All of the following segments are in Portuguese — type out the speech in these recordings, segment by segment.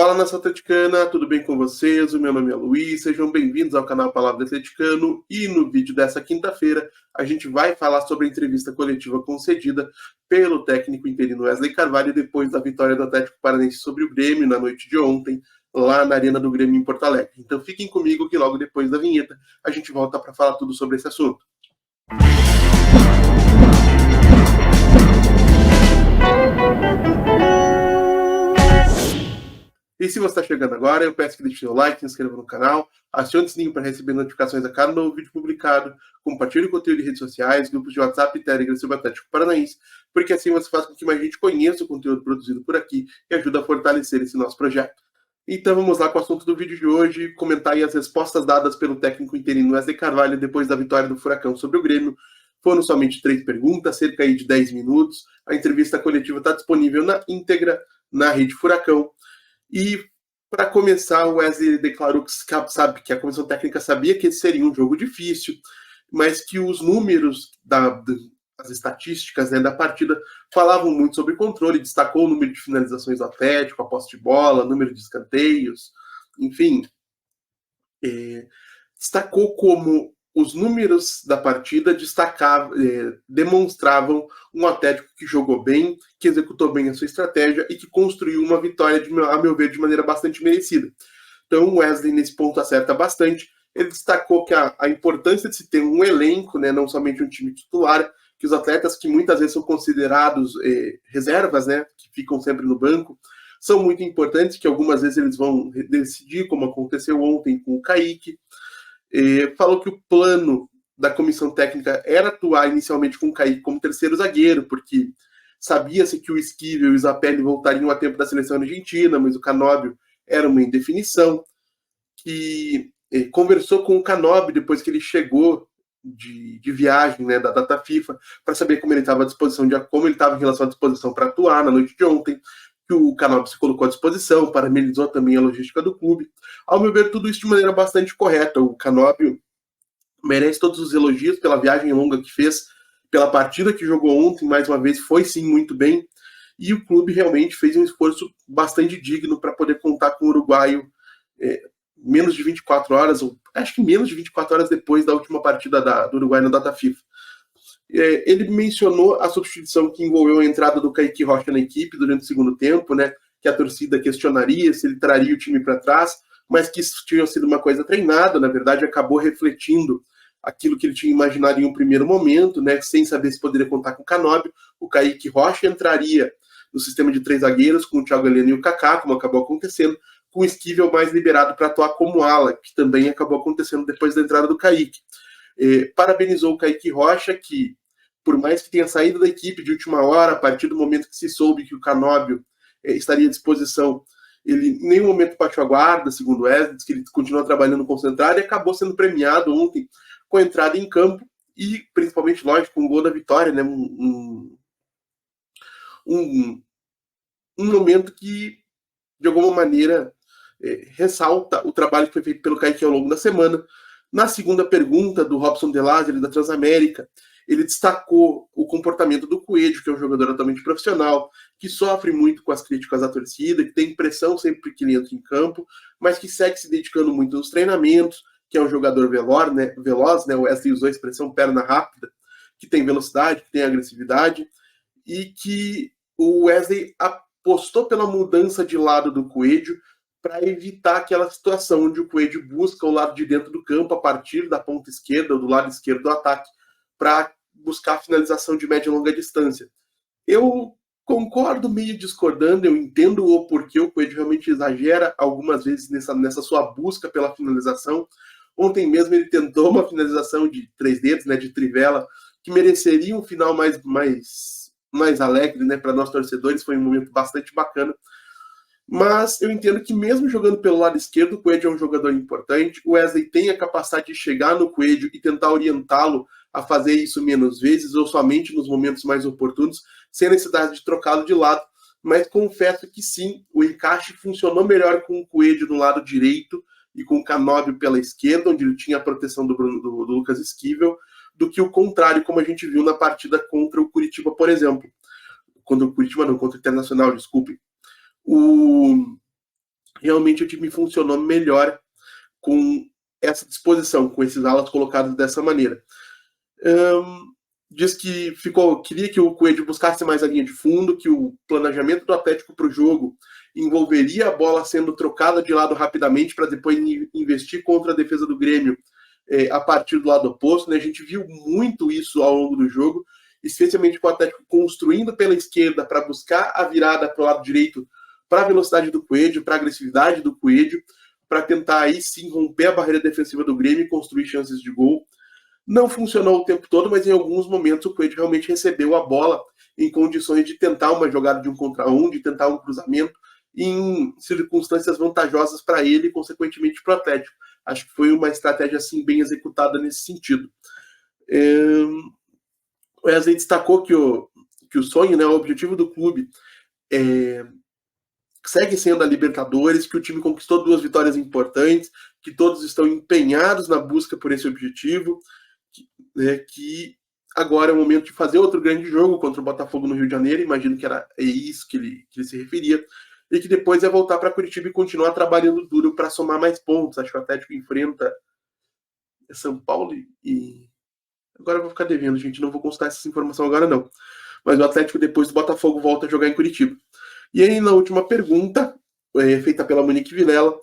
Fala, nação atleticana, tudo bem com vocês? O meu nome é Luiz, sejam bem-vindos ao canal Palavra Atleticano e no vídeo dessa quinta-feira a gente vai falar sobre a entrevista coletiva concedida pelo técnico interino Wesley Carvalho depois da vitória do Atlético Paranaense sobre o Grêmio na noite de ontem, lá na Arena do Grêmio em Porto Alegre. Então fiquem comigo que logo depois da vinheta a gente volta para falar tudo sobre esse assunto. E se você está chegando agora, eu peço que deixe seu like, se inscreva no canal, acione o sininho para receber notificações a cada novo vídeo publicado, compartilhe o conteúdo em redes sociais, grupos de WhatsApp e Telegram sobre o Atlético Paranaense, porque assim você faz com que mais gente conheça o conteúdo produzido por aqui e ajuda a fortalecer esse nosso projeto. Então vamos lá com o assunto do vídeo de hoje, comentar aí as respostas dadas pelo técnico interino Wesley Carvalho depois da vitória do Furacão sobre o Grêmio. Foram somente 3 perguntas, cerca aí de 10 minutos. A entrevista coletiva está disponível na íntegra na Rede Furacão. E, para começar, o Wesley declarou que a comissão técnica sabia que esse seria um jogo difícil, mas que os números das estatísticas, né, da partida falavam muito sobre controle, destacou o número de finalizações do Atlético, a posse de bola, número de escanteios, enfim. Destacou como os números da partida demonstravam um Atlético que jogou bem, que executou bem a sua estratégia e que construiu uma vitória, a meu ver, de maneira bastante merecida. Então o Wesley, nesse ponto, acerta bastante. Ele destacou que a importância de se ter um elenco, né, não somente um time titular, que os atletas que muitas vezes são considerados reservas, né, que ficam sempre no banco, são muito importantes, que algumas vezes eles vão decidir, como aconteceu ontem com o Kaique. Falou que o plano da comissão técnica era atuar inicialmente com o Kaique como terceiro zagueiro, porque sabia-se que o Esquivel e o Zapelli voltariam a tempo da seleção argentina, mas o Canóbio era uma indefinição, que conversou com o Canóbio depois que ele chegou de viagem, né, da data FIFA, para saber como ele estava à disposição, como ele estava em relação à disposição para atuar na noite de ontem, que o Canóbio se colocou à disposição, parabenizou também a logística do clube. Ao meu ver, tudo isso de maneira bastante correta. O Canóbio merece todos os elogios pela viagem longa que fez, pela partida que jogou ontem, mais uma vez, foi sim muito bem, e o clube realmente fez um esforço bastante digno para poder contar com o uruguaio menos de 24 horas, ou acho que menos de 24 horas depois da última partida do Uruguai na data FIFA. Ele mencionou a substituição que envolveu a entrada do Kaique Rocha na equipe durante o segundo tempo, né, que a torcida questionaria se ele traria o time para trás, mas que isso tinha sido uma coisa treinada, na verdade acabou refletindo aquilo que ele tinha imaginado em um primeiro momento, né, sem saber se poderia contar com o Canóbio. O Kaique Rocha entraria no sistema de 3 zagueiros, com o Thiago Heleno e o Kaká, como acabou acontecendo, com o Esquivel mais liberado para atuar como ala, que também acabou acontecendo depois da entrada do Kaique. Parabenizou o Kaique Rocha, que por mais que tenha saído da equipe de última hora, a partir do momento que se soube que o Canóbio estaria à disposição, ele em nenhum momento baixou a guarda, segundo o Wesley, que ele continuou trabalhando concentrado e acabou sendo premiado ontem com a entrada em campo e, principalmente, lógico, com um gol da vitória, né? Um momento que, de alguma maneira, ressalta o trabalho que foi feito pelo Kaique ao longo da semana. Na segunda pergunta do Robson De Lázari, da Transamérica, ele destacou o comportamento do Coelho, que é um jogador altamente profissional, que sofre muito com as críticas da torcida, que tem pressão sempre que ele entra em campo, mas que segue se dedicando muito nos treinamentos, que é um jogador veloz, né? O Wesley usou a expressão perna rápida, que tem velocidade, que tem agressividade, e que o Wesley apostou pela mudança de lado do Coelho para evitar aquela situação onde o Coelho busca o lado de dentro do campo a partir da ponta esquerda ou do lado esquerdo do ataque para buscar a finalização de média e longa distância. Eu concordo meio discordando, eu entendo o porquê o Coelho realmente exagera algumas vezes nessa sua busca pela finalização. Ontem mesmo ele tentou uma finalização de 3 dedos, né, de trivela, que mereceria um final mais alegre, né, para nós torcedores. Foi um momento bastante bacana. Mas eu entendo que mesmo jogando pelo lado esquerdo, o Coelho é um jogador importante. O Wesley tem a capacidade de chegar no Coelho e tentar orientá-lo a fazer isso menos vezes ou somente nos momentos mais oportunos, sem necessidade de trocá-lo de lado. Mas confesso que sim, o encaixe funcionou melhor com o Coelho no lado direito e com o Canóbio pela esquerda, onde ele tinha a proteção do Lucas Esquivel, do que o contrário, como a gente viu na partida contra o Curitiba, por exemplo. Contra o Internacional, desculpe. realmente o time funcionou melhor com essa disposição, com esses alas colocados dessa maneira. Diz que queria que o Coelho buscasse mais a linha de fundo, que o planejamento do Atlético para o jogo envolveria a bola sendo trocada de lado rapidamente para depois investir contra a defesa do Grêmio a partir do lado oposto. Né? A gente viu muito isso ao longo do jogo, especialmente com o Atlético construindo pela esquerda para buscar a virada para o lado direito, para a velocidade do Coelho, para a agressividade do Coelho, para tentar aí sim romper a barreira defensiva do Grêmio e construir chances de gol. Não funcionou o tempo todo, mas em alguns momentos o Coelho realmente recebeu a bola em condições de tentar uma jogada de 1 contra 1, de tentar um cruzamento, em circunstâncias vantajosas para ele e, consequentemente, para o Atlético. Acho que foi uma estratégia assim, bem executada nesse sentido. O Wesley destacou que o sonho, né, o objetivo do clube segue sendo a Libertadores, que o time conquistou 2 vitórias importantes, que todos estão empenhados na busca por esse objetivo, que agora é o momento de fazer outro grande jogo contra o Botafogo no Rio de Janeiro, imagino que era isso que ele se referia, e que depois é voltar para Curitiba e continuar trabalhando duro para somar mais pontos. Acho que o Atlético enfrenta São Paulo e... Agora eu vou ficar devendo, gente, não vou consultar essa informação agora não. Mas o Atlético, depois do Botafogo, volta a jogar em Curitiba. E aí, na última pergunta, feita pela Monique Vilela,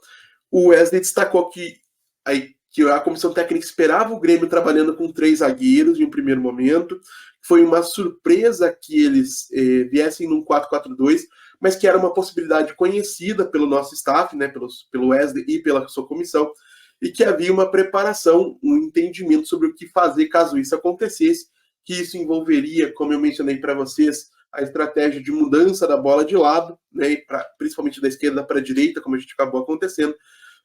o Wesley destacou que a comissão técnica esperava o Grêmio trabalhando com 3 zagueiros em um primeiro momento. Foi uma surpresa que eles viessem num 4-4-2, mas que era uma possibilidade conhecida pelo nosso staff, né, pelo Wesley e pela sua comissão, e que havia uma preparação, um entendimento sobre o que fazer caso isso acontecesse, que isso envolveria, como eu mencionei para vocês, a estratégia de mudança da bola de lado, né, principalmente da esquerda para a direita, como a gente acabou acontecendo,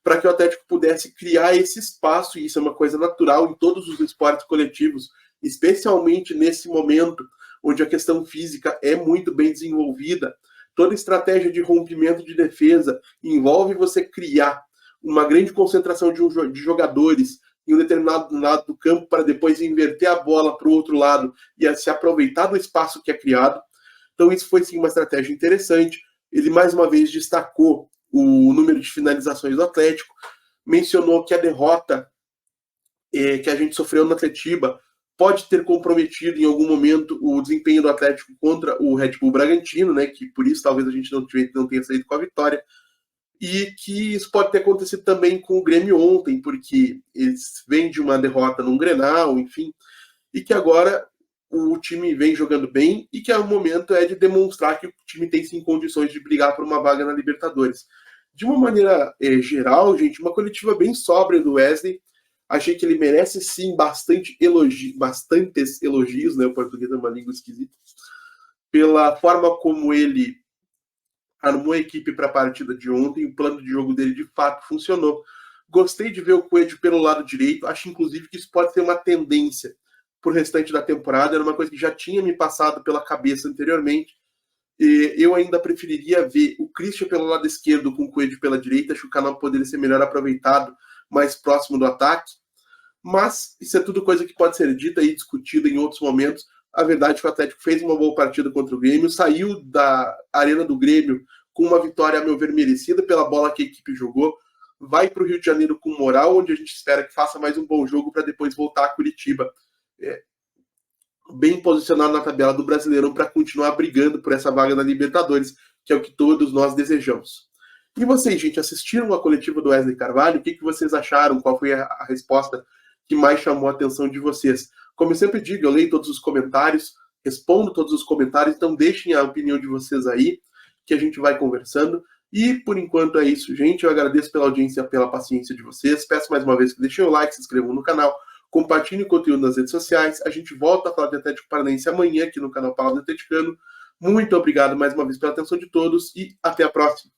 para que o Atlético pudesse criar esse espaço, e isso é uma coisa natural em todos os esportes coletivos, especialmente nesse momento, onde a questão física é muito bem desenvolvida. Toda estratégia de rompimento de defesa envolve você criar uma grande concentração de jogadores em um determinado lado do campo para depois inverter a bola para o outro lado e se aproveitar do espaço que é criado. Então isso foi sim uma estratégia interessante. Ele mais uma vez destacou o número de finalizações do Atlético, mencionou que a derrota que a gente sofreu no Atletiba pode ter comprometido em algum momento o desempenho do Atlético contra o Red Bull Bragantino, né, que por isso talvez a gente não tenha saído com a vitória, e que isso pode ter acontecido também com o Grêmio ontem, porque eles vêm de uma derrota num Grenal, enfim, e que agora o time vem jogando bem e que o momento é de demonstrar que o time tem sim condições de brigar por uma vaga na Libertadores. De uma maneira geral, gente, uma coletiva bem sóbria do Wesley. Achei que ele merece sim bastantes elogios, né? O português é uma língua esquisita, pela forma como ele armou a equipe para a partida de ontem. O plano de jogo dele de fato funcionou. Gostei de ver o Coelho pelo lado direito. Acho inclusive que isso pode ser uma tendência para o restante da temporada. Era uma coisa que já tinha me passado pela cabeça anteriormente. Eu ainda preferiria ver o Christian pelo lado esquerdo com o Coelho pela direita. Acho que o canal poderia ser melhor aproveitado, mais próximo do ataque. Mas isso é tudo coisa que pode ser dita e discutida em outros momentos. A verdade é que o Atlético fez uma boa partida contra o Grêmio, saiu da arena do Grêmio com uma vitória, a meu ver, merecida pela bola que a equipe jogou. Vai para o Rio de Janeiro com moral, onde a gente espera que faça mais um bom jogo para depois voltar a Curitiba bem posicionado na tabela do Brasileirão para continuar brigando por essa vaga na Libertadores, que é o que todos nós desejamos. E vocês, gente, assistiram a coletiva do Wesley Carvalho? O que vocês acharam? Qual foi a resposta que mais chamou a atenção de vocês? Como eu sempre digo, eu leio todos os comentários, respondo todos os comentários, então deixem a opinião de vocês aí, que a gente vai conversando. E por enquanto é isso, gente. Eu agradeço pela audiência, pela paciência de vocês. Peço mais uma vez que deixem o like, se inscrevam no canal, compartilhem o conteúdo nas redes sociais. A gente volta a falar de Atlético Paranaense amanhã aqui no canal Palavra Atleticano. Muito obrigado mais uma vez pela atenção de todos e até a próxima.